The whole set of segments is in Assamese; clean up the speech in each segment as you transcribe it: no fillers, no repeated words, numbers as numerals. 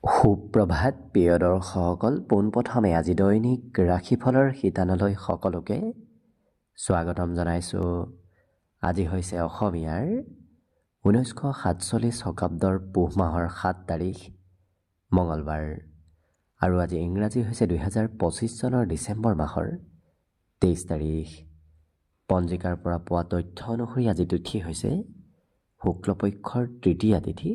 সুপ্ৰভাত প্ৰিয় দৰ্শকসকল, পোনপ্ৰথমে আজি দৈনিক ৰাশিফলৰ শিতানলৈ সকলোকে স্বাগতম জনাইছোঁ। আজি হৈছে অসমীয়াৰ 1947 শকাব্দৰ পুহ মাহৰ 7 তাৰিখ মঙলবাৰ আৰু আজি ইংৰাজী হৈছে 2025 চনৰ ডিচেম্বৰ মাহৰ 23 তাৰিখ। পঞ্জিকাৰ পৰা পোৱা তথ্য অনুসৰি আজি তিথি হৈছে শুক্লপক্ষৰ তৃতীয়া তিথি।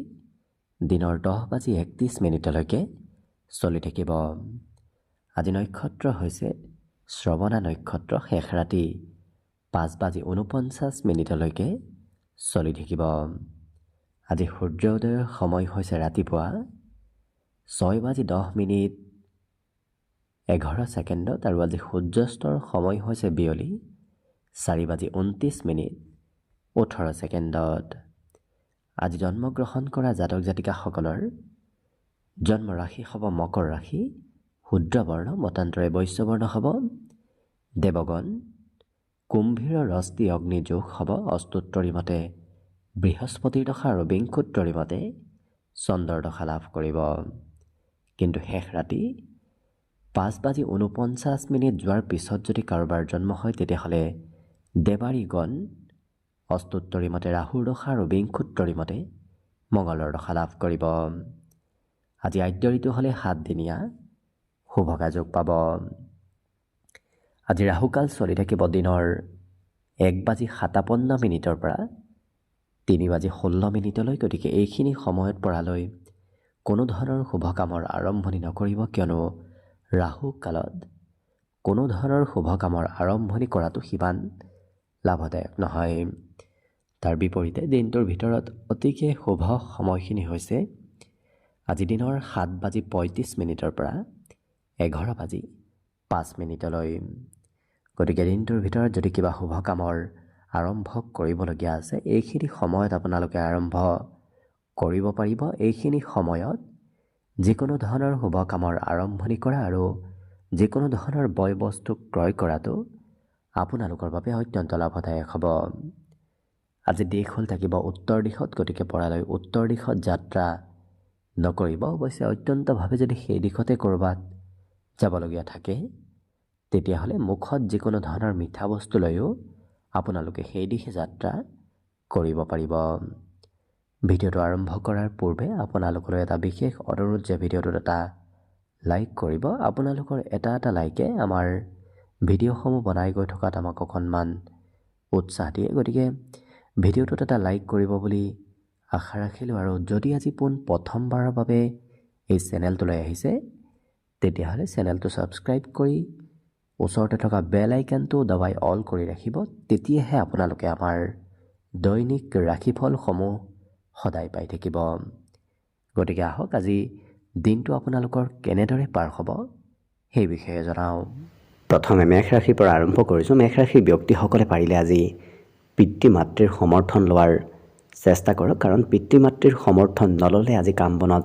দিনৰ 10:31 চলি থাকিব। আজি নক্ষত্ৰ হৈছে শ্ৰৱণা নক্ষত্ৰ, শেষ ৰাতি 5:49 চলি থাকিব। আজি সূৰ্যোদয়ৰ সময় হৈছে ৰাতিপুৱা 6:10 আৰু আজি সূৰ্যাস্তৰ সময় হৈছে বিয়লি 4:29 আজি জন্মগ্ৰহণ কৰা জাতক জাতিকাসকলৰ জন্ম ৰাশি হ'ব মকৰ ৰাশি, শুদ্ৰবৰ্ণ, মতান্তৰে বৈশ্যবৰ্ণ হ'ব দেৱগণ, কুম্ভীৰ ৰস্তি অগ্নি যোগ হ'ব অস্তুত্তৰী মতে বৃহস্পতিৰ দশা আৰু বিংশোত্তৰী মতে চন্দ্ৰৰ দশা লাভ কৰিব। কিন্তু শেষ ৰাতি 5:49 যোৱাৰ পিছত যদি কাৰোবাৰ জন্ম হয় তেতিয়াহ'লে দেৱাৰীগণ অস্তুত্তৰী মতে ৰাহুৰ দশা আৰু বিংশোত্তৰী মতে মঙলৰ দশা লাভ কৰিব। আজি আদ্য ঋতু হ'লে 7 দিনীয়া, শুভকা যোগ পাব। আজি ৰাহুকাল চলি থাকিব দিনৰ 1:57 পৰা 3:16 গতিকে এইখিনি সময়ত পৰালৈ কোনো ধৰণৰ শুভ কামৰ আৰম্ভণি নকৰিব, কিয়নো ৰাহু কালত কোনো ধৰণৰ শুভ কামৰ আৰম্ভণি কৰাটো সিমান লাভদায়ক নহয়। তাৰ বিপৰীতে দিনটোৰ ভিতৰত অতিকে শুভ সময়খিনি হৈছে আজি দিনৰ 7:35 পৰা 11:05 গতিকে দিনটোৰ ভিতৰত যদি কিবা শুভ কামৰ আৰম্ভ কৰিবলগীয়া আছে এইখিনি সময়ত আপোনালোকে আৰম্ভ কৰিব পাৰিব। এইখিনি সময়ত যিকোনো ধৰণৰ শুভ কামৰ আৰম্ভণি কৰা আৰু যিকোনো ধৰণৰ বয় বস্তু ক্ৰয় কৰাটো আপোনালোকৰ বাবে অত্যন্ত লাভদায়ক হ'ব। আজি দিশ হ'ল থাকিব উত্তৰ দিশত, গতিকে পৰালৈ উত্তৰ দিশত যাত্ৰা নকৰিব। অৱশ্যে অত্যন্তভাৱে যদি সেই দিশতে ক'ৰবাত যাবলগীয়া থাকে তেতিয়াহ'লে মুখত যিকোনো ধৰণৰ মিঠা বস্তু লৈও আপোনালোকে সেই দিশে যাত্ৰা কৰিব পাৰিব। ভিডিঅ'টো আৰম্ভ কৰাৰ পূৰ্বে আপোনালোকলৈ এটা বিশেষ অনুৰোধ যে ভিডিঅ'টোত এটা লাইক কৰিব। আপোনালোকৰ এটা লাইকে আমাৰ ভিডিঅ'সমূহ বনাই গৈ থকাত আমাক অকণমান উৎসাহ দিয়ে, গতিকে ভিডিঅ'টোত এটা লাইক কৰিব বুলি আশা ৰাখিলোঁ। আৰু যদি আজি প্ৰথমবাৰৰ বাবে এই চেনেলটোলৈ আহিছে তেতিয়াহ'লে চেনেলটো ছাবস্ক্ৰাইব কৰি ওচৰতে থকা বেল আইকনটো দবাই অল কৰি ৰাখিব। তেতিয়াহে আপোনালোকে আমাৰ দৈনিক ৰাশিফলসমূহ সদায় পাই থাকিব। গতিকে আহক আজি দিনটো আপোনালোকৰ কেনেদৰে পাৰ হ'ব সেই বিষয়ে জনাওঁ। প্ৰথমে মেষ ৰাশিৰ পৰা আৰম্ভ কৰিছোঁ। মেষ ৰাশিৰ ব্যক্তিসকলে পাৰিলে আজি পিতৃ মাতৃৰ সমৰ্থন লোৱাৰ চেষ্টা কৰক, কাৰণ পিতৃ মাতৃৰ সমৰ্থন নল'লে আজি কাম বনত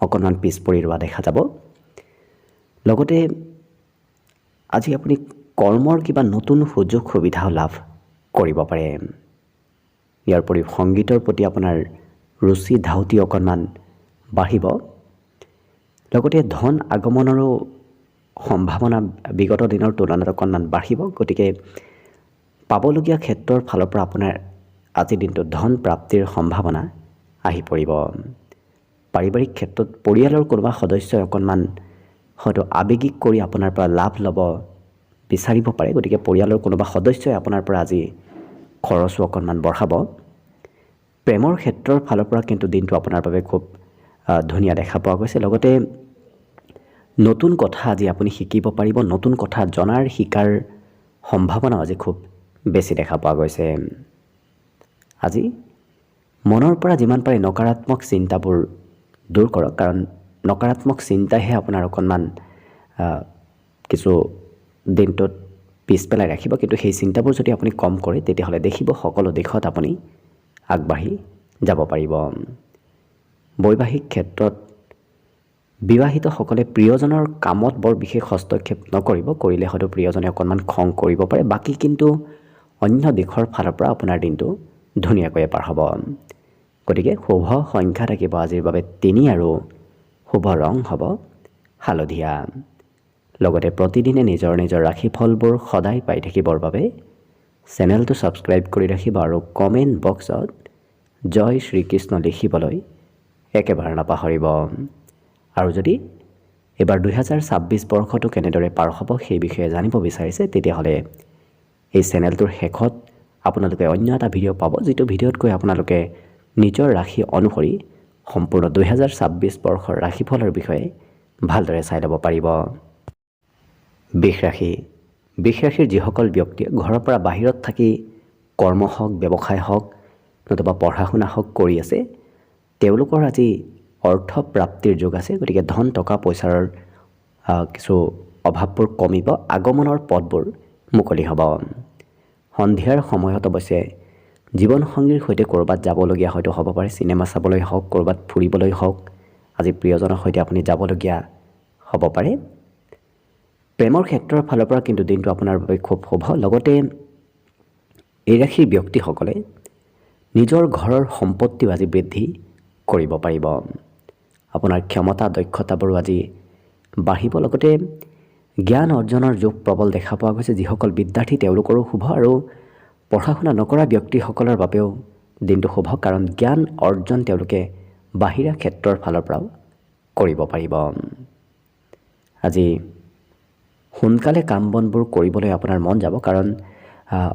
অকণমান পিছ পৰি ৰোৱা দেখা যাব। লগতে আজি আপুনি কৰ্মৰ কিবা নতুন সুযোগ সুবিধাও লাভ কৰিব পাৰে। ইয়াৰ উপৰিও সংগীতৰ প্ৰতি আপোনাৰ ৰুচি ধাউতি অকণমান বাঢ়িব। লগতে ধন আগমনৰো সম্ভাৱনা বিগত দিনৰ তুলনাত অকণমান বাঢ়িব। গতিকে পাবলগীয়া ক্ষেত্ৰৰ ফালৰ পৰা আপোনাৰ আজিৰ দিনটোত ধন প্ৰাপ্তিৰ সম্ভাৱনা আহি পৰিব। পাৰিবাৰিক ক্ষেত্ৰত পৰিয়ালৰ কোনোবা সদস্যই অকণমান হয়তো আৱেগিক কৰি আপোনাৰ পৰা লাভ ল'ব বিচাৰিব পাৰে। গতিকে পৰিয়ালৰ কোনোবা সদস্যই আপোনাৰ পৰা আজি খৰচো অকণমান বঢ়াব। প্ৰেমৰ ক্ষেত্ৰৰ ফালৰ পৰা কিন্তু দিনটো আপোনাৰ বাবে খুব ধুনীয়া দেখা পোৱা গৈছে। লগতে নতুন কথা আজি আপুনি শিকিব পাৰিব। নতুন কথা জনাৰ শিকাৰ সম্ভাৱনাও আজি খুব বেছি দেখা পোৱা গৈছে। আজি মনৰ পৰা যিমান পাৰে নকাৰাত্মক চিন্তাবোৰ দূৰ কৰক, কাৰণ নকাৰাত্মক চিন্তাইহে আপোনাৰ অকণমান কিছু দিনটোত পিছ পেলাই ৰাখিব। কিন্তু সেই চিন্তাবোৰ যদি আপুনি কম কৰে তেতিয়াহ'লে দেখিব সকলো দিশত আপুনি আগবাঢ়ি যাব পাৰিব। বৈবাহিক ক্ষেত্ৰত বিবাহিতসকলে প্ৰিয়জনৰ কামত বৰ বিশেষ হস্তক্ষেপ নকৰিব। কৰিলে হয়তো প্ৰিয়জনে অকণমান খং কৰিব পাৰে। বাকী কিন্তু অন্য দিশৰ ফালৰ পৰা আপোনাৰ দিনটো ধুনীয়াকৈ পাৰ হ'ব। গতিকে শুভ সংখ্যা থাকিব আজিৰ বাবে 3 আৰু শুভ ৰং হ'ব হালধীয়া। লগতে প্ৰতিদিনে নিজৰ নিজৰ ৰাশিফলবোৰ সদায় পাই থাকিবৰ বাবে চেনেলটো ছাবস্ক্ৰাইব কৰি ৰাখিব আৰু কমেণ্ট বক্সত জয় শ্ৰীকৃষ্ণ লিখিবলৈ একেবাৰে নাপাহৰিব। আৰু যদি এইবাৰ 2026 বৰ্ষটো কেনেদৰে পাৰ হ'ব সেই বিষয়ে জানিব বিচাৰিছে তেতিয়াহ'লে এই চেনেলটোৰ শেষত আপোনালোকে অন্য এটা ভিডিঅ' পাব, যিটো ভিডিঅ'ত গৈ আপোনালোকে নিজৰ ৰাশি অনুসৰি সম্পূৰ্ণ 2026 বৰ্ষৰ ৰাশিফলৰ বিষয়ে ভালদৰে চাই ল'ব পাৰিব। বৃষ ৰাশি। বৃষ ৰাশিৰ যিসকল ব্যক্তিয়ে ঘৰৰ পৰা বাহিৰত থাকি কৰ্ম হওক, ব্যৱসায় হওক, নতুবা পঢ়া শুনা হওক কৰি আছে, তেওঁলোকৰ আজি অৰ্থ প্ৰাপ্তিৰ যোগ আছে। গতিকে ধন টকা পইচাৰ কিছু অভাৱবোৰ কমিব, আগমনৰ পথবোৰ মুকলি হ'ব। সন্ধিয়াৰ সময়ত অৱশ্যে জীৱনসংগীৰ সৈতে ক'ৰবাত যাবলগীয়া হয়তো হ'ব পাৰে, চিনেমা চাবলৈ হওক, ক'ৰবাত ফুৰিবলৈ হওক, আজি প্ৰিয়জনৰ সৈতে আপুনি যাবলগীয়া হ'ব পাৰে। প্ৰেমৰ ক্ষেত্ৰৰ ফালৰ পৰা কিন্তু দিনটো আপোনাৰ বাবে খুব শুভ। লগতে এই ৰাশিৰ ব্যক্তিসকলে নিজৰ ঘৰৰ সম্পত্তিও আজি বৃদ্ধি কৰিব পাৰিব। আপোনাৰ ক্ষমতা দক্ষতাবোৰো আজি বাঢ়িব। লগতে জ্ঞান অৰ্জনৰ যোগ প্ৰবল দেখা পোৱা গৈছে। যিসকল বিদ্যাৰ্থী তেওঁলোকৰো শুভ, আৰু পঢ়া শুনা নকৰা ব্যক্তিসকলৰ বাবেও দিনটো শুভ, কাৰণ জ্ঞান অৰ্জন তেওঁলোকে বাহিৰা ক্ষেত্ৰৰ ফালৰ পৰাও কৰিব পাৰিব। আজি সোনকালে কাম বনবোৰ কৰিবলৈ আপোনাৰ মন যাব, কাৰণ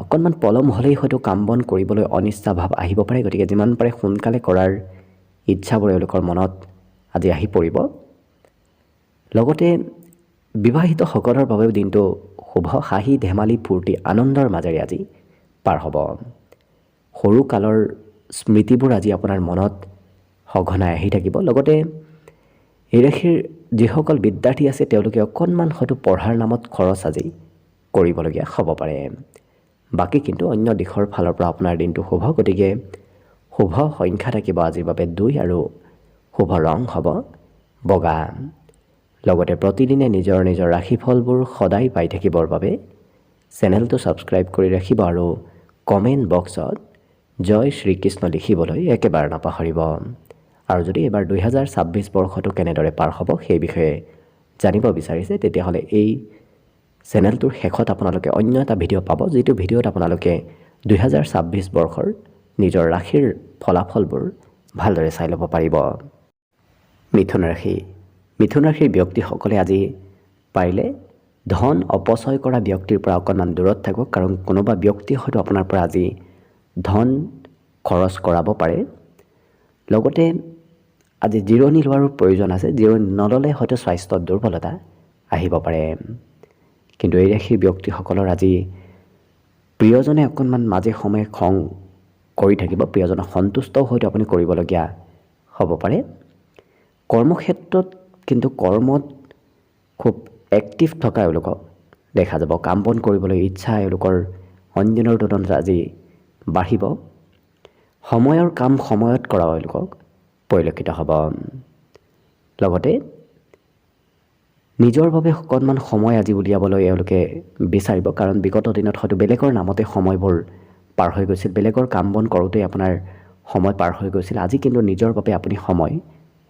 অকণমান পলম হ'লেই হয়তো কাম বন কৰিবলৈ অনিচ্ছা ভাৱ আহিব পাৰে। গতিকে যিমান পাৰে সোনকালে কৰাৰ ইচ্ছাবোৰ এওঁলোকৰ মনত আজি আহি পৰিব। লগতে বিবাহিতসকলৰ বাবেও দিনটো শুভ। হাঁহি ধেমালি ফূৰ্তি আনন্দৰ মাজেৰে আজি পাৰ হ'ব। সৰু কালৰ স্মৃতিবোৰ আজি আপোনাৰ মনত সঘনাই আহি থাকিব। লগতে এই ৰাশিৰ যিসকল বিদ্যাৰ্থী আছে তেওঁলোকে অকণমান হয়তো পঢ়াৰ নামত খৰচ আজি কৰিবলগীয়া হ'ব পাৰে। বাকী কিন্তু অন্য দিশৰ ফালৰ পৰা আপোনাৰ দিনটো শুভ। গতিকে শুভ সংখ্যা থাকিব আজিৰ বাবে 2 আৰু শুভ ৰং হ'ব বগা। লগতে প্ৰতিদিনে নিজৰ নিজৰ ৰাশিফলবোৰ সদায় পাই থাকিবৰ বাবে চেনেলটো ছাবস্ক্ৰাইব কৰি ৰাখিব আৰু কমেণ্ট বক্সত জয় শ্ৰীকৃষ্ণ লিখিবলৈ একেবাৰে নাপাহৰিব। আৰু যদি এইবাৰ 2026 বৰ্ষটো কেনেদৰে পাৰ হ'ব সেই বিষয়ে জানিব বিচাৰিছে তেতিয়াহ'লে এই চেনেলটোৰ শেষত আপোনালোকে অন্য এটা ভিডিঅ' পাব, যিটো ভিডিঅ'ত আপোনালোকে 2026 বৰ্ষৰ নিজৰ ৰাশিৰ ফলাফলবোৰ ভালদৰে চাই ল'ব পাৰিব। মিথুন ৰাশি। মিথুন ৰাশিৰ ব্যক্তিসকলে আজি পাৰিলে ধন অপচয় কৰা ব্যক্তিৰ পৰা অকণমান দূৰত থাকক, কাৰণ কোনোবা ব্যক্তিয়ে হয়তো আপোনাৰ পৰা আজি ধন খৰচ কৰাব পাৰে। লগতে আজি জিৰণি লোৱাৰো প্ৰয়োজন আছে। জিৰণি নল'লে হয়তো স্বাস্থ্যত দুৰ্বলতা আহিব পাৰে। কিন্তু এই ৰাশিৰ ব্যক্তিসকলৰ আজি প্ৰিয়জনে অকণমান মাজে সময়ে খং কৰি থাকিব। প্ৰিয়জনক সন্তুষ্টও হয়তো আপুনি কৰিবলগীয়া হ'ব পাৰে। কৰ্মক্ষেত্ৰত কিন্তু কৰ্মত খুব এক্টিভ থকা এওঁলোকক দেখা যাব। কাম বন কৰিবলৈ ইচ্ছা এওঁলোকৰ অন্যদিনৰ তুলনাত আজি বাঢ়িব। সময়ৰ কাম সময়ত কৰা এওঁলোকক পৰিলক্ষিত হ'ব। লগতে নিজৰ বাবে অকণমান সময় আজি উলিয়াবলৈ এওঁলোকে বিচাৰিব, কাৰণ বিগত দিনত হয়তো বেলেগৰ নামতে সময়বোৰ পাৰ হৈ গৈছিল, বেলেগৰ কাম বন কৰোঁতেই আপোনাৰ সময় পাৰ হৈ গৈছিল। আজি কিন্তু নিজৰ বাবে আপুনি সময়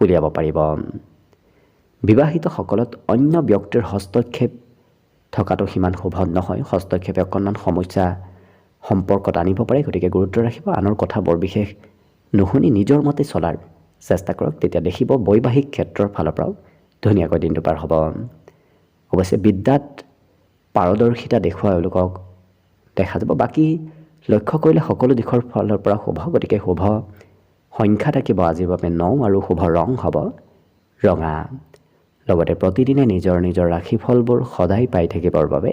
উলিয়াব পাৰিব। বিবাহিতসকলত অন্য ব্যক্তিৰ হস্তক্ষেপ থকাটো সিমান শুভ নহয়। হস্তক্ষেপে অকণমান সমস্যা সম্পৰ্কত আনিব পাৰে। গতিকে গুৰুত্ব ৰাখিব। আনৰ কথা বৰ বিশেষ নুশুনি নিজৰ মতে চলাৰ চেষ্টা কৰক, তেতিয়া দেখিব বৈবাহিক ক্ষেত্ৰৰ ফালৰ পৰাও ধুনীয়াকৈ দিনটো পাৰ হ'ব। অৱশ্যে বিদ্যাত পাৰদৰ্শিতা দেখুওৱা এওঁলোকক দেখা যাব। বাকী লক্ষ্য কৰিলে সকলো দিশৰ ফালৰ পৰা শুভ। গতিকে শুভ সংখ্যা থাকিব আজিৰ বাবে 9 আৰু শুভ ৰং হ'ব ৰঙা। লগতে প্ৰতিদিনে নিজৰ নিজৰ ৰাশিফলবোৰ সদায় পাই থাকিবৰ বাবে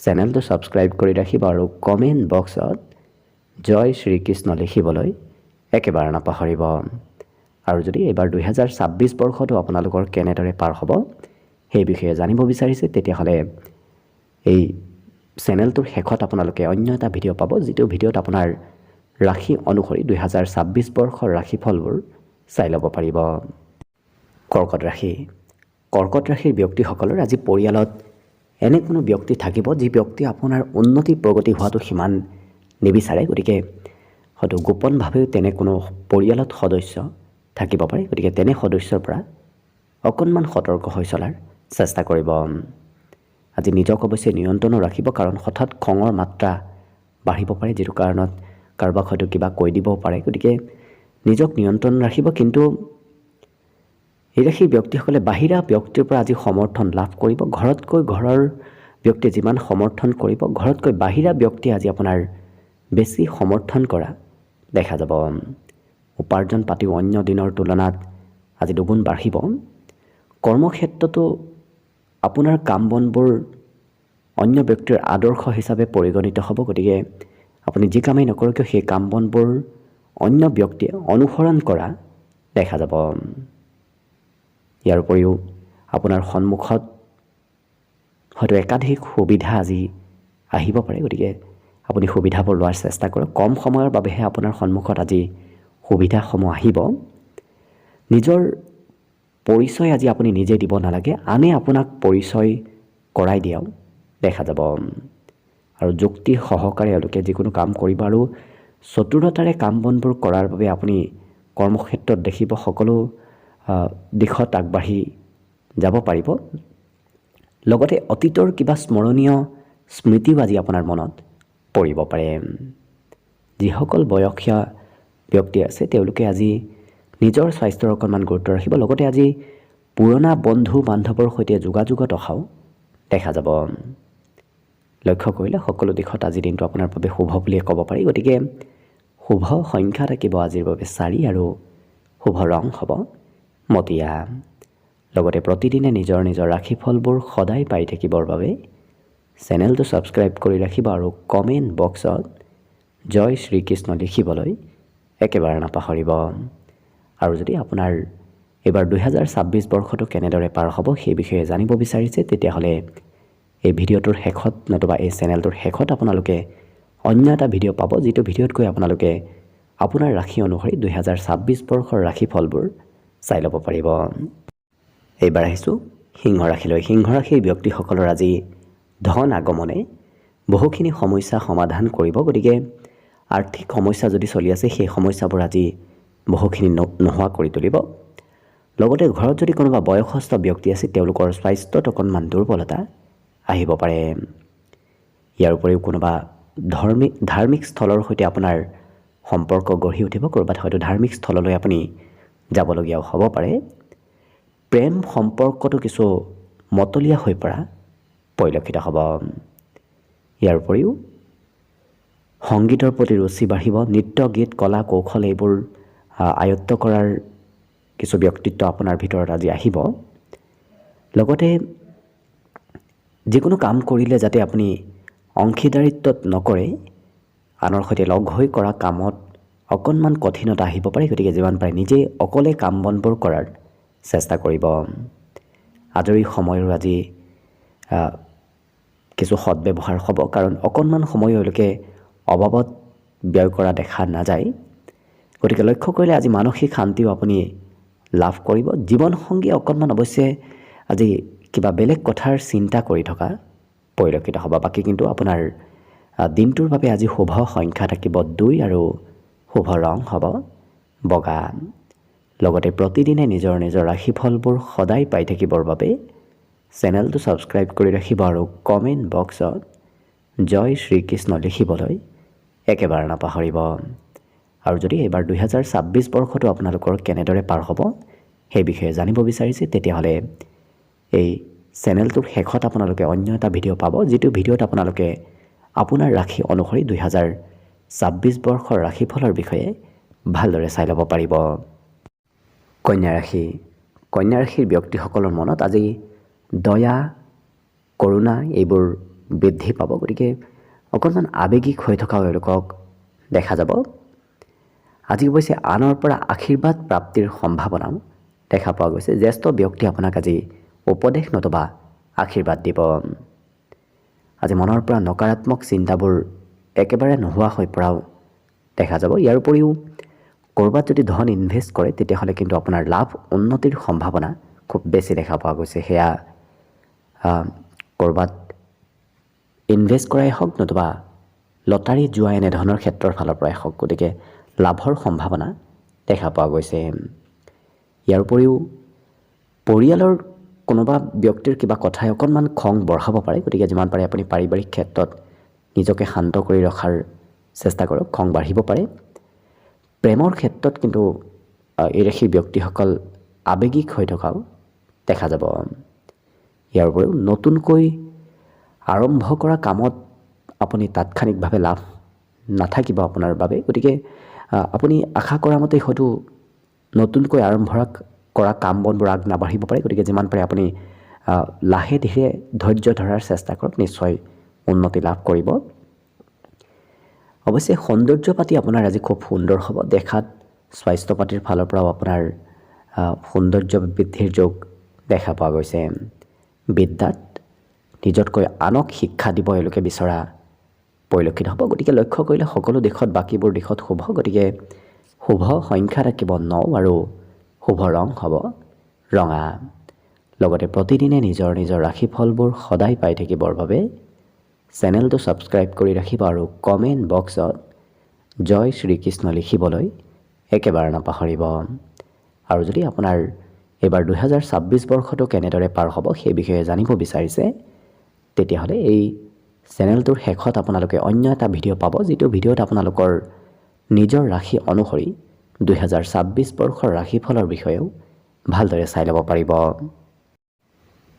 চেনেলটো ছাবস্ক্ৰাইব কৰি ৰাখিব আৰু কমেণ্ট বক্সত জয় শ্ৰীকৃষ্ণ লিখিবলৈ একেবাৰে নাপাহৰিব। আৰু যদি এইবাৰ 2026 বৰ্ষটো আপোনালোকৰ কেনেদৰে পাৰ হ'ব সেই বিষয়ে জানিব বিচাৰিছে তেতিয়াহ'লে এই চেনেলটোৰ শেষত আপোনালোকে অন্য এটা ভিডিঅ' পাব, যিটো ভিডিঅ'ত আপোনাৰ ৰাশি অনুসৰি 2026 বৰ্ষৰ ৰাশিফলবোৰ চাই ল'ব পাৰিব। কৰ্কট ৰাশি। কৰ্কট ৰাশিৰ ব্যক্তিসকলৰ আজি পৰিয়ালত এনে কোনো ব্যক্তি থাকিব যি ব্যক্তি আপোনাৰ উন্নতি প্ৰগতি হোৱাটো সিমান নিবিচাৰে। গতিকে হয়তো গোপনভাৱেও তেনে কোনো পৰিয়ালত সদস্য থাকিব পাৰে। গতিকে তেনে সদস্যৰ পৰা অকণমান সতৰ্ক হৈ চলাৰ চেষ্টা কৰিব। আজি নিজক অৱশ্যে নিয়ন্ত্ৰণো ৰাখিব, কাৰণ হঠাৎ খঙৰ মাত্ৰা বাঢ়িব পাৰে, যিটো কাৰণত কাৰোবাক হয়তো কিবা কৈ দিবও পাৰে। গতিকে নিজক নিয়ন্ত্ৰণ ৰাখিব। কিন্তু এই ৰাশিৰ ব্যক্তিসকলে বাহিৰা ব্যক্তিৰ পৰা আজি সমৰ্থন লাভ কৰিব। ঘৰতকৈ ঘৰৰ ব্যক্তিয়ে যিমান সমৰ্থন কৰিব, ঘৰতকৈ বাহিৰা ব্যক্তিয়ে আজি আপোনাৰ বেছি সমৰ্থন কৰা দেখা যাব। উপাৰ্জন পাতিও অন্য দিনৰ তুলনাত আজি দুগুণ বাঢ়িব। কৰ্মক্ষেত্ৰতো আপোনাৰ কাম বনবোৰ অন্য ব্যক্তিৰ আদৰ্শ হিচাপে পৰিগণিত হ'ব। গতিকে আপুনি যি কামেই নকৰক কিয় সেই কাম বনবোৰ অন্য ব্যক্তিয়ে অনুসৰণ কৰা দেখা যাব। ইয়াৰ উপৰিও আপোনাৰ সন্মুখত হয়তো একাধিক সুবিধা আজি আহিব পাৰে। গতিকে আপুনি সুবিধাবোৰ লোৱাৰ চেষ্টা কৰক। কম সময়ৰ বাবেহে আপোনাৰ সন্মুখত আজি সুবিধাসমূহ আহিব। নিজৰ পৰিচয় আজি আপুনি নিজে দিব নালাগে, আনে আপোনাক পৰিচয় কৰাই দিয়াও দেখা যাব। আৰু যুক্তি সহকাৰে এওঁলোকে যিকোনো কাম কৰিব আৰু চতুৰতাৰে কাম বনবোৰ কৰাৰ বাবে আপুনি কৰ্মক্ষেত্ৰত দেখিব সকলো দিশত আগবাঢ়ি যাব পাৰিব। লগতে অতীতৰ কিবা স্মৰণীয় স্মৃতিও আজি আপোনাৰ মনত পৰিব পাৰে। যিসকল বয়সীয়া ব্যক্তি আছে তেওঁলোকে আজি নিজৰ স্বাস্থ্যৰ অকণমান গুৰুত্ব ৰাখিব। লগতে আজি পুৰণা বন্ধু বান্ধৱৰ সৈতে যোগাযোগত অহাও দেখা যাব। লক্ষ্য কৰিলে সকলো দিশত আজিৰ দিনটো আপোনাৰ বাবে শুভ বুলিয়ে ক'ব পাৰি। গতিকে শুভ সংখ্যা থাকিব আজিৰ বাবে 4 আৰু শুভ ৰং হ'ব মটীয়া। লগতে প্ৰতিদিনে নিজৰ নিজৰ ৰাশিফলবোৰ সদায় পাই থাকিবৰ বাবে চেনেলটো ছাবস্ক্ৰাইব কৰি ৰাখিব আৰু কমেণ্ট বক্সত জয় শ্ৰীকৃষ্ণ লিখিবলৈ একেবাৰে নাপাহৰিব। আৰু যদি আপোনাৰ এইবাৰ 2026 বৰ্ষটো কেনেদৰে পাৰ হ'ব সেই বিষয়ে জানিব বিচাৰিছে, তেতিয়াহ'লে এই ভিডিঅ'টোৰ শেষত নতুবা এই চেনেলটোৰ শেষত আপোনালোকে অন্য এটা ভিডিঅ' পাব, যিটো ভিডিঅ'ত গৈ আপোনালোকে আপোনাৰ ৰাশি অনুসৰি 2026 বৰ্ষৰ ৰাশিফলবোৰ চাই ল'ব পাৰিব। এইবাৰ আহিছোঁ সিংহ ৰাশিলৈ। সিংহ ৰাশিৰ ব্যক্তিসকলৰ আজি ধন আগমনে বহুখিনি সমস্যা সমাধান কৰিব। গতিকে আৰ্থিক সমস্যা যদি চলি আছে সেই সমস্যাবোৰ আজি বহুখিনি নোহোৱা কৰি তুলিব। লগতে ঘৰত যদি কোনোবা বয়সস্থ ব্যক্তি আছে তেওঁলোকৰ স্বাস্থ্যত অকণমান দুৰ্বলতা আহিব পাৰে। ইয়াৰ উপৰিও কোনোবা ধাৰ্মিক স্থলৰ সৈতে আপোনাৰ সম্পৰ্ক গঢ়ি উঠিব। ক'ৰবাত হয়তো ধাৰ্মিক স্থললৈ আপুনি যাবলগীয়াও হ'ব পাৰে। প্ৰেম সম্পৰ্কটো কিছু মতলীয়া হৈ পৰা পৰিলক্ষিত হ'ব। ইয়াৰ উপৰিও সংগীতৰ প্ৰতি ৰুচি বাঢ়িব। নৃত্য, গীত, কলা, কৌশল এইবোৰ আয়ত্ব কৰাৰ কিছু ব্যক্তিত্ব আপোনাৰ ভিতৰত আজি আহিব। লগতে যিকোনো কাম কৰিলে যাতে আপুনি অংশীদাৰিত্বত নকৰে, আনৰ সৈতে লগ হৈ কৰা কামত অকণমান কঠিনতা আহিব পাৰে। গতিকে যিমান পাৰে নিজেই অকলে কাম বনবোৰ কৰাৰ চেষ্টা কৰিব। আজৰি সময়ৰো আজি কিছু সদব্যৱহাৰ হ'ব, কাৰণ অকণমান সময় এওঁলোকে অবাবত ব্যয় কৰা দেখা নাযায়। গতিকে লক্ষ্য কৰিলে আজি মানসিক শান্তিও আপুনি লাভ কৰিব। জীৱনসংগী অকণমান অৱশ্যে আজি কিবা বেলেগ কথাৰ চিন্তা কৰি থকা পৰিলক্ষিত হ'ব। বাকী কিন্তু আপোনাৰ দিনটোৰ বাবে আজি শুভ সংখ্যা থাকিব 2 আৰু শুভ ৰং হ'ব বগা। লগতে প্ৰতিদিনে নিজৰ নিজৰ ৰাশিফলবোৰ সদায় পাই থাকিবৰ বাবে চেনেলটো ছাবস্ক্ৰাইব কৰি ৰাখিব আৰু কমেণ্ট বক্সত জয় শ্ৰীকৃষ্ণ লিখিবলৈ একেবাৰে নাপাহৰিব। আৰু যদি এইবাৰ 2026 বৰ্ষটো আপোনালোকৰ কেনেদৰে পাৰ হ'ব সেই বিষয়ে জানিব বিচাৰিছে, তেতিয়াহ'লে এই চেনেলটোৰ শেষত আপোনালোকে অন্য এটা ভিডিঅ' পাব, যিটো ভিডিঅ'ত আপোনালোকে আপোনাৰ ৰাশি অনুসৰি 2026 বৰ্ষৰ ৰাশিফলৰ বিষয়ে ভালদৰে চাই ল'ব পাৰিব। কন্যা ৰাশি। কন্যা ৰাশিৰ ব্যক্তিসকলৰ মনত আজি দয়া, কৰুণা এইবোৰ বৃদ্ধি পাব। গতিকে অকণমান আৱেগিক হৈ থকাও এওঁলোকক দেখা যাব। আজি অৱশ্যে আনৰ পৰা আশীৰ্বাদ প্ৰাপ্তিৰ সম্ভাৱনাও দেখা পোৱা গৈছে। জ্যেষ্ঠ ব্যক্তি আপোনাক আজি উপদেশ নতুবা আশীৰ্বাদ দিব। আজি মনৰ পৰা নকাৰাত্মক চিন্তাবোৰ একেবাৰে নোহোৱা হৈ পৰাও দেখা যাব। ইয়াৰ উপৰিও ক'ৰবাত যদি ধন ইনভেষ্ট কৰে তেতিয়াহ'লে কিন্তু আপোনাৰ লাভ উন্নতিৰ সম্ভাৱনা খুব বেছি দেখা পোৱা গৈছে। সেয়া ক'ৰবাত ইনভেষ্ট কৰাই হওক নতুবা লটাৰী জুৱা এনেধৰণৰ ক্ষেত্ৰৰ ফালৰ পৰাই হওক। গতিকে লাভৰ সম্ভাৱনা দেখা পোৱা গৈছে। ইয়াৰ উপৰিও পৰিয়ালৰ কোনোবা ব্যক্তিৰ কিবা কথাই অকণমান খং বঢ়াব পাৰে, গতিকে যিমান পাৰে আপুনি পাৰিবাৰিক ক্ষেত্ৰত নিজকে শান্ত কৰি ৰখাৰ চেষ্টা কৰক, খং বাঢ়িব পাৰে। প্ৰেমৰ ক্ষেত্ৰত কিন্তু এই ৰাশিৰ ব্যক্তিসকল আৱেগিক হৈ থকাও দেখা যাব। ইয়াৰ উপৰিও নতুনকৈ আৰম্ভ কৰা কামত আপুনি তাৎক্ষণিকভাৱে লাভ নাথাকিব আপোনাৰ বাবে, গতিকে আপুনি আশা কৰা মতে হয়তো নতুনকৈ আৰম্ভ কৰা কাম বনবোৰ আগ নাবাঢ়িব পাৰে, গতিকে যিমান পাৰে আপুনি লাহে ধীৰে ধৈৰ্য ধৰাৰ চেষ্টা কৰক, নিশ্চয় উন্নতি লাভ কৰিব। অৱশ্যে সৌন্দৰ্য পাতি আপোনাৰ আজি খুব সুন্দৰ হ'ব। দেখাত স্বাস্থ্য পাতিৰ ফালৰ পৰাও আপোনাৰ সৌন্দৰ্য বৃদ্ধিৰ যোগ দেখা পোৱা গৈছে। বিদ্যাত নিজতকৈ আনক শিক্ষা দিব এওঁলোকে বিচৰা পৰিলক্ষিত হ'ব, গতিকে লক্ষ্য কৰিলে সকলো দিশত বাকীবোৰ দিশত শুভ, গতিকে শুভ সংখ্যা থাকিব 9 আৰু শুভ ৰং হ'ব ৰঙা। লগতে প্ৰতিদিনে নিজৰ নিজৰ ৰাশিফলবোৰ সদায় পাই থাকিবৰ বাবে চেনেলটো ছাবস্ক্ৰাইব কৰি ৰাখিব আৰু কমেণ্ট বক্সত জয় শ্ৰীকৃষ্ণ লিখিবলৈ একেবাৰে নাপাহৰিব। আৰু যদি আপোনাৰ এইবাৰ 2026 বৰ্ষটো কেনেদৰে পাৰ হ'ব সেই বিষয়ে জানিব বিচাৰিছে, তেতিয়াহ'লে এই চেনেলটোৰ শেষত আপোনালোকে অন্য এটা ভিডিঅ' পাব, যিটো ভিডিঅ'ত আপোনালোকৰ নিজৰ ৰাশি অনুসৰি 2026 বৰ্ষৰ ৰাশিফলৰ বিষয়েও ভালদৰে চাই ল'ব পাৰিব।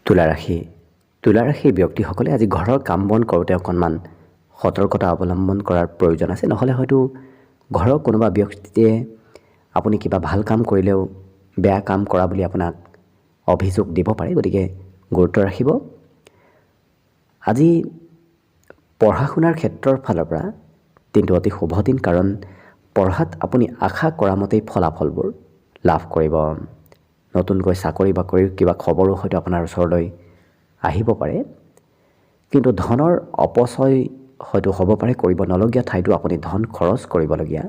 তুলা ৰাশি। তুলা ৰাশিৰ ব্যক্তিসকলে আজি ঘৰৰ কাম বন কৰোঁতে অকণমান সতৰ্কতা অৱলম্বন কৰাৰ প্ৰয়োজন আছে, নহ'লে হয়তো ঘৰৰ কোনোবা ব্যক্তিয়ে আপুনি কিবা ভাল কাম কৰিলেও বেয়া কাম কৰা বুলি আপোনাক অভিযোগ দিব পাৰে, গতিকে গুৰুত্ব ৰাখিব। আজি পঢ়া শুনাৰ ক্ষেত্ৰৰ ফালৰ পৰা দিনটো অতি শুভ দিন, কাৰণ পঢ়াত আপুনি আশা কৰা মতেই ফলাফলবোৰ লাভ কৰিব। নতুনকৈ চাকৰি বাকৰিৰ কিবা খবৰো হয়তো আপোনাৰ ওচৰলৈ আহিব পাৰে, কিন্তু ধনৰ অপচয় হয়তো হ'ব পাৰে, কৰিব নলগীয়া ঠাইতো আপুনি ধন খৰচ কৰিবলগীয়া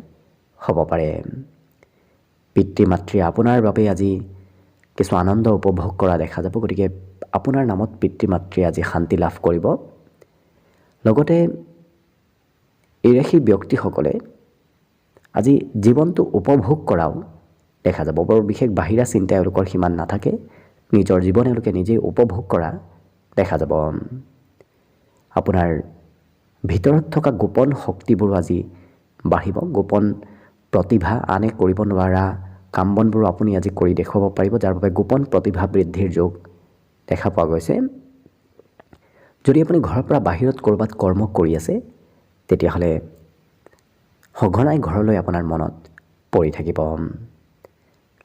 হ'ব পাৰে। পিতৃ মাতৃয়ে আপোনাৰ বাবে আজি কিছু আনন্দ উপভোগ কৰা দেখা যাব, গতিকে আপোনাৰ নামত পিতৃ মাতৃয়ে আজি শান্তি লাভ কৰিব। লগতে এই ৰাশিৰ ব্যক্তিসকলে আজি জীৱনটো উপভোগ কৰাও দেখা যাব। বৰ বিশেষ বাহিৰা চিন্তা এওঁলোকৰ সিমান নাথাকে, নিজৰ জীৱন এওঁলোকে নিজেই উপভোগ কৰা দেখা যাব। আপোনাৰ ভিতৰত থকা গোপন শক্তিবোৰো আজি বাঢ়িব, গোপন প্ৰতিভা, আনে কৰিব নোৱাৰা কাম বনবোৰো আপুনি আজি কৰি দেখুৱাব পাৰিব, যাৰ বাবে গোপন প্ৰতিভা বৃদ্ধিৰ যোগ দেখা পোৱা গৈছে। যদি আপুনি ঘৰৰ পৰা বাহিৰত ক'ৰবাত কৰ্ম কৰি আছে, তেতিয়াহ'লে সঘনাই ঘৰলৈ আপোনাৰ মনত পৰি থাকিব।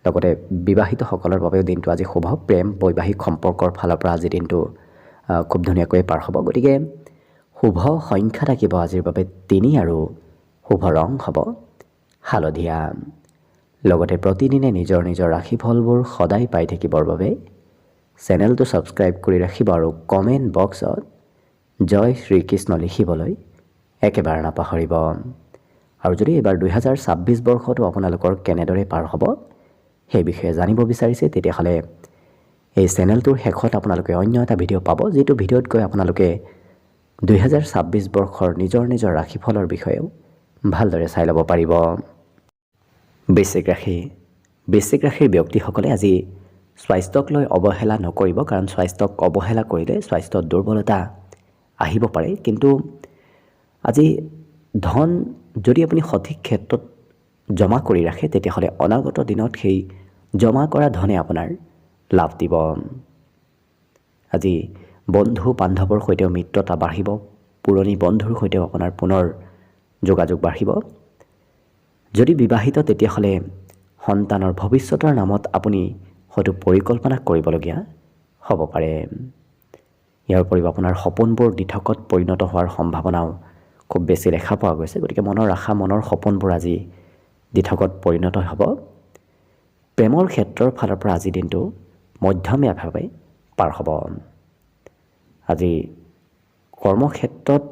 লগতে বিবাহিতসকলৰ বাবেও দিনটো আজি শুভ। প্ৰেম বৈবাহিক সম্পৰ্কৰ ফালৰ পৰা আজি দিনটো খুব ধুনীয়াকৈ পাৰ হ'ব, গতিকে শুভ সংখ্যা থাকিব আজিৰ বাবে 3 আৰু শুভ ৰং হ'ব হালধীয়া। লগতে প্ৰতিদিনে নিজৰ নিজৰ ৰাশিফলবোৰ সদায় পাই থাকিবৰ বাবে চেনেলটো ছাবস্ক্ৰাইব কৰি ৰাখিব আৰু কমেণ্ট বক্সত জয় শ্ৰীকৃষ্ণ লিখিবলৈ একেবাৰে নাপাহৰিব। আৰু যদি এইবাৰ 2026 বৰ্ষটো আপোনালোকৰ কেনেদৰে পাৰ হ'ব সেই বিষয়ে জানিব বিচাৰিছে, তেতিয়াহ'লে এই চেনেলটোৰ শেষত আপোনালোকে অন্য এটা ভিডিঅ' পাব, যিটো ভিডিঅ'ত গৈ আপোনালোকে 2026 বৰ্ষৰ নিজৰ নিজৰ ৰাশিফলৰ বিষয়েও ভালদৰে চাই ল'ব পাৰিব। বৃশ্চিক ৰাশি। বৃশ্চিক ৰাশিৰ ব্যক্তিসকলে আজি স্বাস্থ্যক লৈ অৱহেলা নকৰিব, কাৰণ স্বাস্থ্যক অৱহেলা কৰিলে স্বাস্থ্যত দুৰ্বলতা আহিব পাৰে। কিন্তু আজি ধন যদি আপুনি সঠিক ক্ষেত্ৰত জমা কৰি ৰাখে, তেতিয়াহ'লে অনাগত দিনত সেই জমা কৰা ধনে আপোনাৰ লাভ দিব। আজি বন্ধু বান্ধৱৰ সৈতেও মিত্ৰতা বাঢ়িব, পুৰণি বন্ধুৰ সৈতেও আপোনাৰ পুনৰ যোগাযোগ বাঢ়িব। যদি বিবাহিত, তেতিয়াহ'লে সন্তানৰ ভৱিষ্যতৰ নামত আপুনি হয়তো পৰিকল্পনা কৰিবলগীয়া হ'ব পাৰে। ইয়াৰ উপৰিও আপোনাৰ সপোনবোৰ দিঠকত পৰিণত হোৱাৰ সম্ভাৱনাও খুব বেছি দেখা পোৱা গৈছে, গতিকে মনৰ আশা, মনৰ সপোনবোৰ আজি দিঠকত পৰিণত হ'ব। প্ৰেমৰ ক্ষেত্ৰৰ ফালৰ পৰা আজি দিনটো মধ্যমীয়াভাৱে পাৰ হ'ব। আজি কৰ্মক্ষেত্ৰত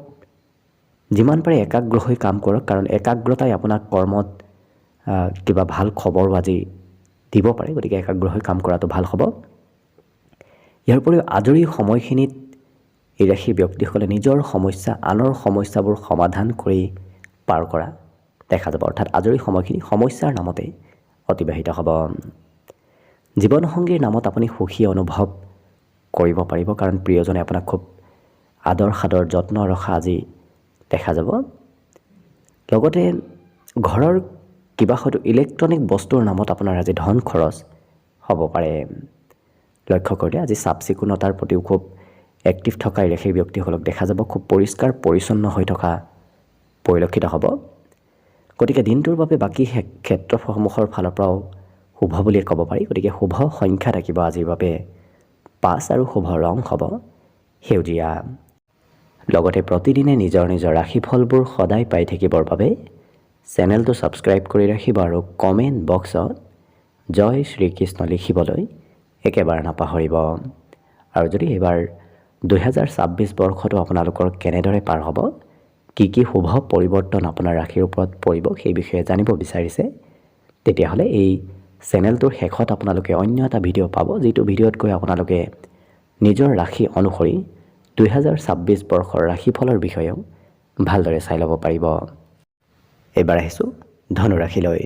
যিমান পাৰে একাগ্ৰ হৈ কাম কৰক, কাৰণ একাগ্ৰতাই আপোনাক কৰ্মত কিবা ভাল খবৰো আজি দিব পাৰে, গতিকে একাগ্ৰ হৈ কাম কৰাটো ভাল হ'ব। ইয়াৰ উপৰিও আজৰি সময়খিনিত এই ৰাশিৰ ব্যক্তিসকলে নিজৰ সমস্যা, আনৰ সমস্যাবোৰ সমাধান কৰি পাৰ কৰা দেখা যাব, অৰ্থাৎ আজৰি সময়খিনি সমস্যাৰ নামতে অতিবাহিত হ'ব। জীৱনসংগীৰ নামত আপুনি সুখী অনুভৱ কৰিব পাৰিব, কাৰণ প্ৰিয়জনে আপোনাক খুব আদৰ সাদৰ যত্ন ৰখা আজি দেখা যাব। লগতে ঘৰৰ কিবা হয়তো ইলেক্ট্ৰনিক বস্তুৰ নামত আপোনাৰ আজি ধন খৰচ হ'ব পাৰে। লক্ষ্য কৰিলে আজি চাফ চিকুণতাৰ প্ৰতিও খুব এক্টিভ থকা সেই ব্যক্তিসকলক দেখা যাব, খুব পৰিষ্কাৰ পৰিচ্ছন্ন হৈ থকা পৰিলক্ষিত হ'ব। গতিকে দিনটোৰ বাবে বাকী ক্ষেত্ৰসমূহৰ ফালৰ পৰাও শুভ বুলিয়ে ক'ব পাৰি। গতিকে শুভ সংখ্যা থাকিব আজিৰ বাবে 5 আৰু শুভ ৰং হ'ব সেউজীয়া। লগতে প্ৰতিদিনে নিজৰ নিজৰ ৰাশিফলবোৰ সদায় পাই থাকিবৰ বাবে চেনেলটো ছাবস্ক্ৰাইব কৰি ৰাখিব আৰু কমেণ্ট বক্সত জয় শ্ৰীকৃষ্ণ লিখিবলৈ একেবাৰে নাপাহৰিব। আৰু যদি এইবাৰ 2026 বৰ্ষটো আপোনালোকৰ কেনেদৰে পাৰ হ'ব, কি কি শুভ পৰিৱৰ্তন আপোনাৰ ৰাশিৰ ওপৰত পৰিব সেই বিষয়ে জানিব বিচাৰিছে, তেতিয়াহ'লে এই চেনেলটোৰ শেষত আপোনালোকে অন্য এটা ভিডিঅ' পাব, যিটো ভিডিঅ'ত গৈ আপোনালোকে নিজৰ ৰাশি অনুসৰি 2026 বৰ্ষৰ ৰাশিফলৰ বিষয়েও ভালদৰে চাই ল'ব পাৰিব। এইবাৰ আহিছোঁ ধনুৰাশিলৈ।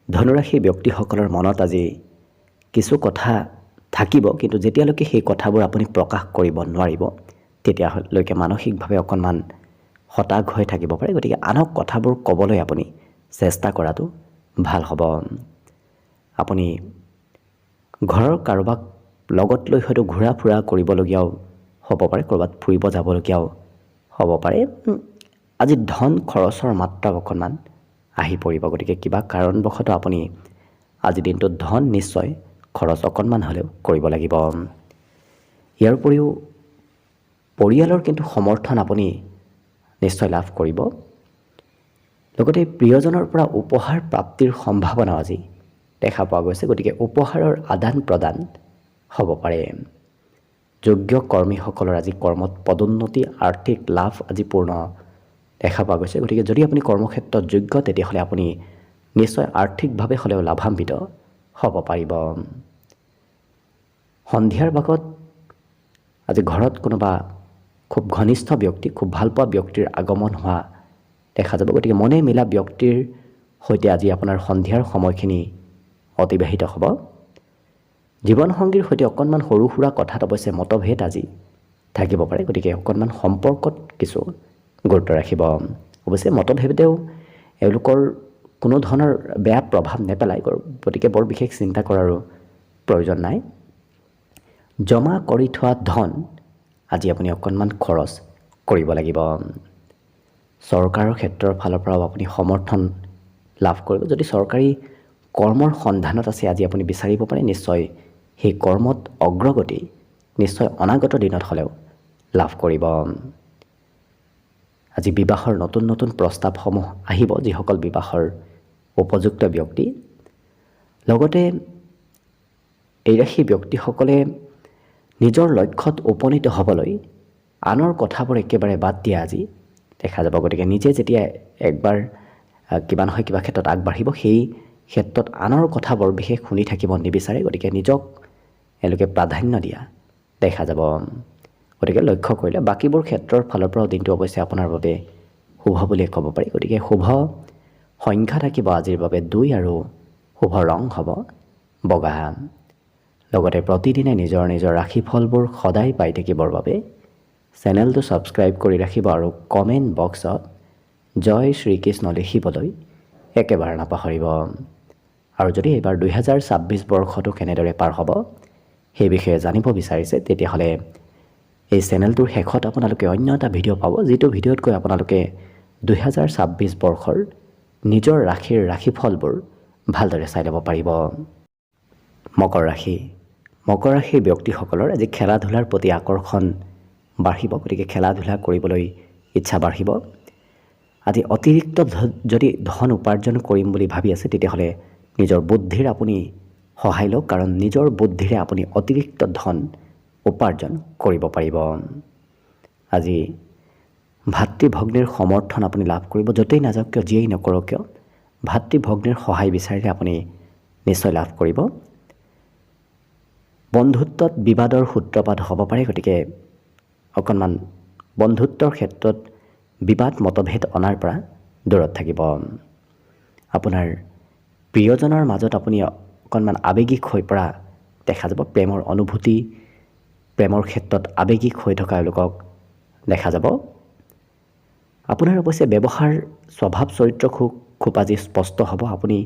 ধনুৰাশি ব্যক্তিসকলৰ মনত আজি কিছু কথা থাকিব, কিন্তু যেতিয়ালৈকে সেই কথাবোৰ আপুনি প্ৰকাশ কৰিব নোৱাৰিব তেতিয়ালৈকে মানসিকভাৱে অকণমান হতাশ হৈ থাকিব পাৰে। গতিকে আনক কথাবোৰ ক'বলৈ আপুনি চেষ্টা কৰাটো ভাল হ'ব। আপুনি ঘৰৰ কাৰোবাক লগত লৈ হয়তো ঘূৰা ফুৰা কৰিবলগীয়াও হ'ব পাৰে, ক'ৰবাত ফুৰিব যাবলগীয়াও হ'ব পাৰে। আজি ধন খৰচৰ মাত্ৰা অকণমান আহি পৰিব। গতিকে কিবা কাৰণবশতঃ আপুনি আজি দিনটোত ধন নিশ্চয় খৰচ অকণমান হ'লেও কৰিব লাগিব। ইয়াৰ উপৰিও পৰিয়ালৰ কিন্তু সমৰ্থন আপুনি নিশ্চয় লাভ কৰিব। লগতে প্ৰিয়জনৰ পৰা উপহাৰ প্ৰাপ্তিৰ সম্ভাৱনা আজি দেখা পোৱা গৈছে। গতিকে উপহাৰৰ আদান প্ৰদান হ'ব পাৰে। যোগ্য কৰ্মীসকলৰ আজি কৰ্মত পদোন্নতি, আৰ্থিক লাভ আজি পূৰ্ণ দেখা পোৱা গৈছে। গতিকে যদি আপুনি কৰ্মক্ষেত্ৰত যোগ্য, তেতিয়াহ'লে আপুনি নিশ্চয় আৰ্থিকভাৱে হ'লেও লাভান্বিত হ'ব পাৰিব। সন্ধিয়াৰ ভাগত আজি ঘৰত কোনোবা খুব ঘনিষ্ঠ ব্যক্তি, খুব ভালপোৱা ব্যক্তিৰ আগমন হোৱা দেখা যাব। গতিকে মনে মিলা ব্যক্তিৰ সৈতে আজি আপোনাৰ সন্ধিয়াৰ সময়খিনি অতিবাহিত হ'ব। জীৱনসংগীৰ সৈতে অকণমান সৰু সুৰা কথাত অৱশ্যে মতভেদ আজি থাকিব পাৰে। গতিকে অকণমান সম্পৰ্কত কিছু গুৰুত্ব ৰাখিব। অৱশ্যে মতভেদেও এওঁলোকৰ কোনো ধৰণৰ বেয়া প্ৰভাৱ নেপেলায়, গতিকে বৰ বিশেষ চিন্তা কৰাৰো প্ৰয়োজন নাই। জমা কৰি থোৱা ধন আজি আপুনি অকণমান খৰচ কৰিব লাগিব। চৰকাৰৰ ক্ষেত্ৰৰ ফালৰ পৰাও আপুনি সমৰ্থন লাভ কৰিব। যদি চৰকাৰী কৰ্মৰ সন্ধানত আছে, আজি আপুনি বিচাৰিব পাৰে, নিশ্চয় সেই কৰ্মত অগ্ৰগতি নিশ্চয় অনাগত দিনত হ'লেও লাভ কৰিব। আজি বিবাহৰ নতুন নতুন প্ৰস্তাৱসমূহ আহিব, যিসকল বিবাহৰ উপযুক্ত ব্যক্তি। লগতে এই ৰাশি ব্যক্তিসকলে নিজৰ লক্ষ্যত উপনীত হ'বলৈ আনৰ কথাবোৰ একেবাৰে বাদ দিয়া আজি দেখা যাব। গতিকে নিজে যেতিয়া একবাৰ কিবা নহয় কিবা ক্ষেত্ৰত আগবাঢ়িব, সেই ক্ষেত্ৰত আনৰ কথাবোৰ বিশেষ শুনি থাকিব নিবিচাৰে। গতিকে নিজক এওঁলোকে প্ৰাধান্য দিয়া দেখা যাব। গতিকে লক্ষ্য কৰিলে বাকীবোৰ ক্ষেত্ৰৰ ফালৰ পৰাও দিনটো অৱশ্যে আপোনাৰ বাবে শুভ বুলিয়ে ক'ব পাৰি। গতিকে শুভ সংখ্যা থাকিব আজিৰ বাবে 2 আৰু শুভ ৰং হ'ব বগা। লগতে প্ৰতিদিনে নিজৰ নিজৰ ৰাশিফলবোৰ সদায় পাই থাকিবৰ বাবে চেনেলটো ছাবস্ক্ৰাইব কৰি ৰাখিব আৰু কমেণ্ট বক্সত জয় শ্ৰীকৃষ্ণ লিখিবলৈ একেবাৰে নাপাহৰিব। আৰু যদি এইবাৰ 2026 বৰ্ষটো কেনেদৰে পাৰ হ'ব সেই বিষয়ে জানিব বিচাৰিছে, তেতিয়াহ'লে এই চেনেলটোৰ শেষত আপোনালোকে অন্য এটা ভিডিঅ' পাব, যিটো ভিডিঅ'ত গৈ আপোনালোকে 2026 বৰ্ষৰ নিজৰ ৰাশিৰ ৰাশিফলবোৰ ভালদৰে চাই ল'ব পাৰিব। মকৰ ৰাশি। মকৰ ৰাশিৰ ব্যক্তিসকলৰ আজি খেলা ধূলাৰ প্ৰতি আকৰ্ষণ বাঢ়িব। গতিকে খেলা ধূলা কৰিবলৈ ইচ্ছা বাঢ়িব। আজি অতিৰিক্ত যদি ধন উপাৰ্জন কৰিম বুলি ভাবি আছে, তেতিয়াহ'লে নিজৰ বুদ্ধিৰ আপুনি সহায় লওক, কাৰণ নিজৰ বুদ্ধিৰে আপুনি অতিৰিক্ত ধন উপাৰ্জন কৰিব পাৰিব। আজি ভাতৃ ভগ্নীৰ সমৰ্থন আপুনি লাভ কৰিব। য'তেই নাযাওক কিয়, যিয়েই নকৰক কিয়, ভাতৃ ভগ্নীৰ সহায় বিচাৰিলে আপুনি নিশ্চয় লাভ কৰিব। বন্ধুত্বত বিবাদৰ সূত্ৰপাত হ'ব পাৰে। গতিকে অকণমান বন্ধুত্বৰ ক্ষেত্ৰত বিবাদ মতভেদ অনাৰ পৰা দূৰত থাকিব। আপোনাৰ প্ৰিয়জনৰ মাজত আপুনি অকণমান আৱেগিক হৈ পৰা দেখা যাব। প্ৰেমৰ অনুভূতি, প্ৰেমৰ ক্ষেত্ৰত আৱেগিক হৈ থকা এওঁলোকক দেখা যাব। আপোনাৰ অৱশ্যে ব্যৱহাৰ, স্বভাৱ চৰিত্ৰ খুব আজি স্পষ্ট হ'ব। আপুনি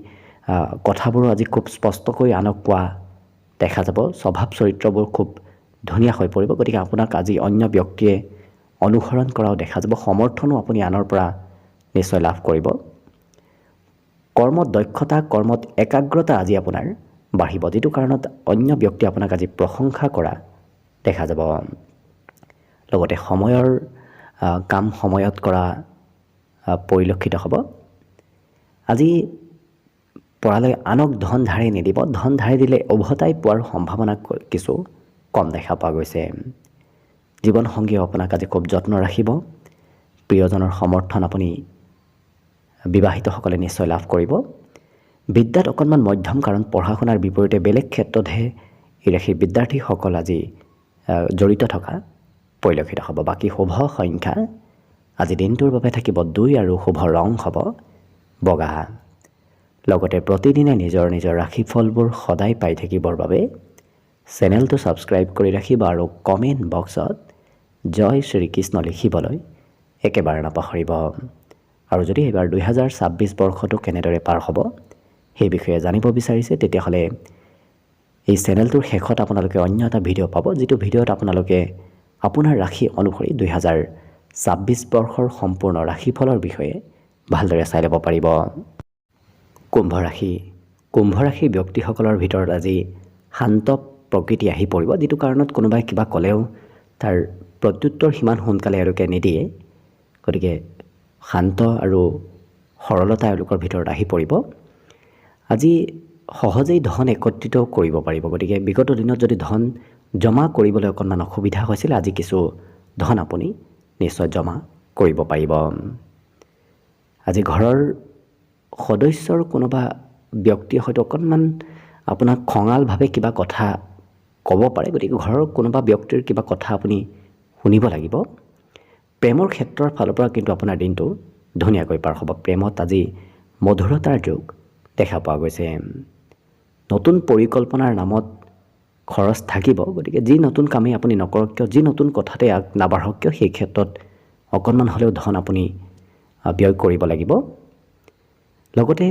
কথাবোৰো আজি খুব স্পষ্টকৈ আনক কোৱা দেখা যাব। স্বভাৱ চৰিত্ৰবোৰ খুব ধুনীয়া হৈ পৰিব। গতিকে আপোনাক আজি অন্য ব্যক্তিয়ে অনুসৰণ কৰাও দেখা যাব। সমৰ্থনো আপুনি আনৰ পৰা নিশ্চয় লাভ কৰিব। কৰ্মত দক্ষতা, কৰ্মত একাগ্ৰতা আজি আপোনাৰ বাঢ়িব, যিটো কাৰণত অন্য ব্যক্তিয়ে আপোনাক আজি প্ৰশংসা কৰা দেখা যাব। লগতে সময়ৰ কাম সময়ত কৰা পৰিলক্ষিত হ'ব। আজি পৰালৈ আনক ধন ধাৰে নিদিব। ধন ধাৰে দিলে উভতাই পোৱাৰ সম্ভাৱনা কিছু কম দেখা পোৱা গৈছে। জীৱনসংগীয়ে আপোনাক আজি খুব যত্ন ৰাখিব। প্ৰিয়জনৰ সমৰ্থন আপুনি বিবাহিতসকলে নিশ্চয় লাভ কৰিব। বিদ্যাত অকণমান মধ্যম, কাৰণ পঢ়া শুনাৰ বিপৰীতে বেলেগ ক্ষেত্ৰতহে এই ৰাশিৰ বিদ্যাৰ্থীসকল আজি জড়িত থকা পৰিলক্ষিত হ'ব। বাকী শুভ সংখ্যা আজি দিনটোৰ বাবে থাকিব 2 আৰু শুভ ৰং হ'ব বগা। লগতে প্ৰতিদিনে নিজৰ নিজৰ ৰাশিফলবোৰ সদায় পাই থাকিবৰ বাবে চেনেলটো ছাবস্ক্ৰাইব কৰি ৰাখিব আৰু কমেণ্ট বক্সত জয় শ্ৰীকৃষ্ণ লিখিবলৈ একেবাৰে নাপাহৰিব। আৰু যদি এইবাৰ 2026 বৰ্ষটো কেনেদৰে পাৰ হ'ব সেই বিষয়ে জানিব বিচাৰিছে, তেতিয়াহ'লে এই চেনেলটোৰ শেষত আপোনালোকে অন্য এটা ভিডিঅ' পাব, যিটো ভিডিঅ'ত আপোনালোকে আপোনাৰ ৰাশি অনুসৰি 2026 বৰ্ষৰ সম্পূৰ্ণ ৰাশিফলৰ বিষয়ে ভালদৰে চাই ল'ব পাৰিব। কুম্ভ ৰাশিৰ ব্যক্তিসকলৰ ভিতৰত আজি শান্ত প্ৰকৃতি আহি পৰিব, যিটো কাৰণত কোনোবাই কিবা ক'লেও তাৰ প্ৰত্যুত্তৰ সিমান সোনকালে এওঁলোকে নিদিয়ে। গতিকে শান্ত আৰু সৰলতা এওঁলোকৰ ভিতৰত আহি পৰিব। আজি সহজেই ধন একত্ৰিত কৰিব পাৰিব। গতিকে বিগত দিনত যদি ধন জমা কৰিবলৈ অকণমান অসুবিধা হৈছিল, আজি কিছু ধন আপুনি নিশ্চয় জমা কৰিব পাৰিব। আজি ঘৰৰ সদস্যৰ কোনোবা ব্যক্তিয়ে হয়তো অকণমান আপোনাক খঙালভাৱে কিবা কথা ক'ব পাৰে। গতিকে ঘৰৰ কোনোবা ব্যক্তিৰ কিবা কথা আপুনি শুনিব লাগিব। প্ৰেমৰ ক্ষেত্ৰৰ ফালৰ পৰা কিন্তু আপোনাৰ দিনটো ধুনীয়াকৈ পাৰ হ'ব। প্ৰেমত আজি মধুৰতাৰ যুগ দেখা পোৱা গৈছে। নতুন পৰিকল্পনাৰ নামত খৰচ থাকিব। গতিকে যি নতুন কামেই আপুনি নকৰক কিয়, যি নতুন কথাতে আগ নাবাঢ়ক কিয়, সেই ক্ষেত্ৰত অকণমান হ'লেও ধন আপুনি ব্যয় কৰিব লাগিব। লগতে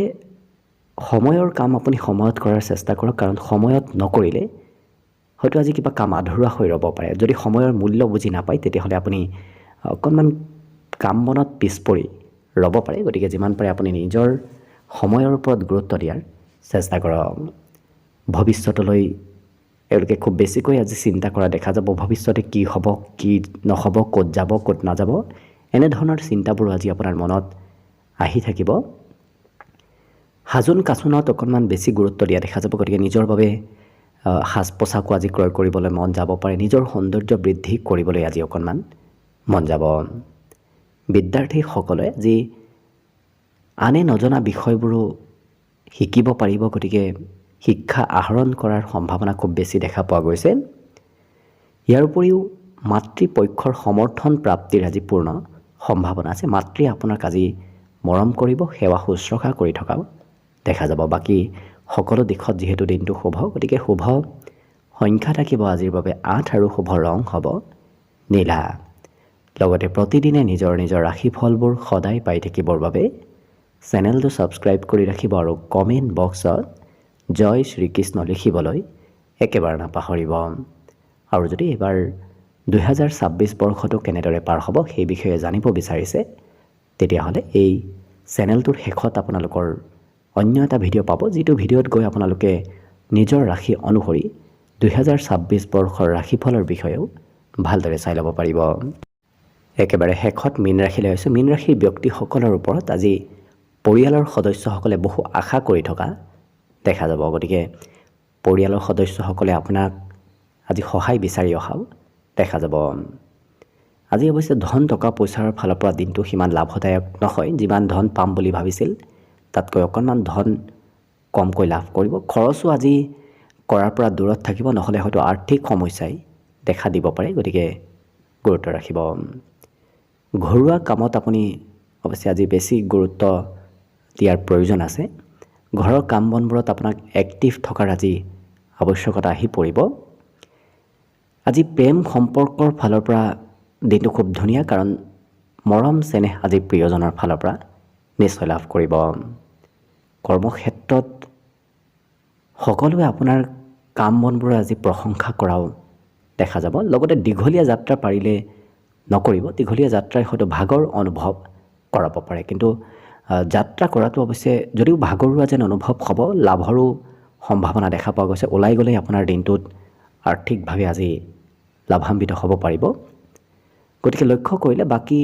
সময়ৰ কাম আপুনি সময়ত কৰাৰ চেষ্টা কৰক, কাৰণ সময়ত নকৰিলে হয়তো আজি কিবা কাম আধৰুৱা হৈ ৰ'ব পাৰে। যদি সময়ৰ মূল্য বুজি নাপায়, তেতিয়াহ'লে আপুনি অকণমান কাম বনত পিছ পৰি ৰ'ব পাৰে। গতিকে যিমান পাৰে আপুনি নিজৰ সময়ৰ ওপৰত গুৰুত্ব দিয়াৰ চেষ্টা কৰক। ভৱিষ্যতলৈ এওঁলোকে খুব বেছিকৈ আজি চিন্তা কৰা দেখা যাব। ভৱিষ্যতে কি হ'ব, কি নহ'ব, ক'ত যাব, ক'ত নাযাব, এনেধৰণৰ চিন্তাবোৰ আজি আপোনাৰ মনত আহি থাকিব। সাজোন কাচোনত অকণমান বেছি গুৰুত্ব দিয়া দেখা যাব। গতিকে নিজৰ বাবে সাজ পোছাকো আজি ক্ৰয় কৰিবলৈ মন যাব পাৰে। নিজৰ সৌন্দৰ্য বৃদ্ধি কৰিবলৈ আজি অকণমান মন যাব। বিদ্যাৰ্থীসকলে আজি আনে নজনা বিষয়বোৰো শিকিব পাৰিব। গতিকে শিক্ষা আহৰণ কৰাৰ সম্ভাৱনা খুব বেছি দেখা পোৱা গৈছে। ইয়াৰ উপৰিও মাতৃপক্ষৰ সমৰ্থন প্ৰাপ্তিৰ আজি পূৰ্ণ সম্ভাৱনা আছে। মাতৃয়ে আপোনাক আজি মৰম কৰিব, সেৱা শুশ্ৰূষা কৰি থকাও দেখা যাব। বাকী সকলো দিশত যিহেতু দিনটো শুভ, গতিকে শুভ সংখ্যা থাকিব আজিৰ বাবে 8 আৰু শুভ ৰং হ'ব নীলা। লগতে প্ৰতিদিনে নিজৰ নিজৰ ৰাশিফলবোৰ সদায় পাই থাকিবৰ বাবে চেনেলটো ছাবস্ক্ৰাইব কৰি ৰাখিব আৰু কমেণ্ট বক্সত জয় শ্ৰীকৃষ্ণ লিখিবলৈ একেবাৰে নাপাহৰিব। আৰু যদি এইবাৰ 2026 বৰ্ষটো কেনেদৰে পাৰ হ'ব সেই বিষয়ে জানিব বিচাৰিছে, তেতিয়াহ'লে এই চেনেলটোৰ শেষত আপোনালোকৰ অন্য এটা ভিডিঅ' পাব, যিটো ভিডিঅ'ত গৈ আপোনালোকে নিজৰ ৰাশি অনুসৰি 2026 বৰ্ষৰ ৰাশিফলৰ বিষয়েও ভালদৰে চাই ল'ব পাৰিব। একেবাৰে শেষত মীন ৰাশিলৈ আহিছোঁ। মীন ৰাশিৰ ব্যক্তিসকলৰ ওপৰত আজি পৰিয়ালৰ সদস্যসকলে বহু আশা কৰি থকা দেখা যাব। গতিকে পৰিয়ালৰ সদস্যসকলে আপোনাক আজি সহায় বিচাৰি অহাও দেখা যাব। আজি অৱশ্যে ধন টকা পইচাৰ ফালৰ পৰা দিনটো সিমান লাভদায়ক নহয়। যিমান ধন পাম বুলি ভাবিছিল তাতকৈ অকণমান ধন কমকৈ লাভ কৰিব। খৰচো আজি কৰাৰ পৰা দূৰত থাকিব, নহ'লে হয়তো আৰ্থিক সমস্যাই দেখা দিব পাৰে। গতিকে গুৰুত্ব ৰাখিব। ঘৰুৱা কামত আপুনি অৱশ্যে আজি বেছি গুৰুত্ব দিয়াৰ প্ৰয়োজন আছে। ঘৰৰ কাম বনবোৰত আপোনাক এক্টিভ থকাৰ আজি আৱশ্যকতা আহি পৰিব। আজি প্ৰেম সম্পৰ্কৰ ফালৰ পৰা দিনটো খুব ধুনীয়া, কাৰণ মৰম চেনেহ আজি প্ৰিয়জনৰ ফালৰ পৰা নিশ্চয় লাভ কৰিব। কৰ্মক্ষেত্ৰত সকলোৱে আপোনাৰ কাম বনবোৰ আজি প্ৰশংসা কৰাও দেখা যাব। লগতে দীঘলীয়া যাত্ৰা পাৰিলে নকৰিব। দীঘলীয়া যাত্ৰাই হয়তো ভাগৰ অনুভৱ কৰাব পাৰে, কিন্তু যাত্ৰা কৰাটো অৱশ্যে যদিও ভাগৰুৱা যেন অনুভৱ হ'ব, লাভৰো সম্ভাৱনা দেখা পোৱা গৈছে। ওলাই গ'লেই আপোনাৰ দিনটোত আৰ্থিকভাৱে আজি লাভান্বিত হ'ব পাৰিব। গতিকে লক্ষ্য কৰিলে বাকী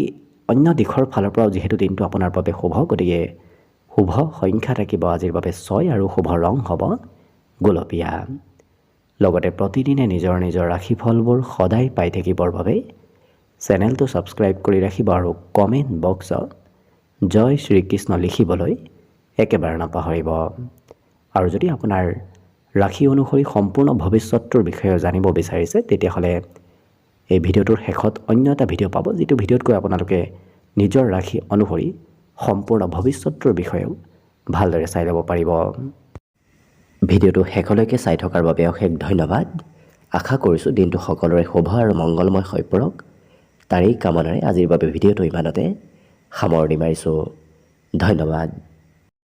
অন্য দিশৰ ফালৰ পৰাও যিহেতু দিনটো আপোনাৰ বাবে শুভ, গতিকে শুভ সংখ্যা থাকিব আজিৰ বাবে 6 আৰু শুভ ৰং হ'ব গোলপীয়া। লগতে প্ৰতিদিনে নিজৰ নিজৰ ৰাশিফলবোৰ সদায় পাই থাকিবৰ বাবে চেনেলটো ছাবস্ক্ৰাইব কৰি ৰাখিব আৰু কমেণ্ট বক্সত জয় শ্ৰীকৃষ্ণ লিখিবলৈ একেবাৰে নাপাহৰিব। আৰু যদি আপোনাৰ ৰাশি অনুসৰি সম্পূৰ্ণ ভৱিষ্যতটোৰ বিষয়ে জানিব বিচাৰিছে, তেতিয়াহ'লে এই ভিডিঅ'টোৰ শেষত অন্য এটা ভিডিঅ' পাব, যিটো ভিডিঅ'তকৈ আপোনালোকে নিজৰ ৰাশি অনুসৰি সম্পূৰ্ণ ভৱিষ্যতটোৰ বিষয়েও ভালদৰে চাই ল'ব পাৰিব। ভিডিঅ'টো শেষলৈকে চাই থকাৰ বাবে অশেষ ধন্যবাদ। আশা কৰিছোঁ দিনটো সকলোৰে শুভ আৰু মংগলময় হৈ পৰক। তাৰেই কামনাৰে আজিৰ বাবে ভিডিঅ'টো ইমানতে সামৰণি মাৰিছোঁ। ধন্যবাদ।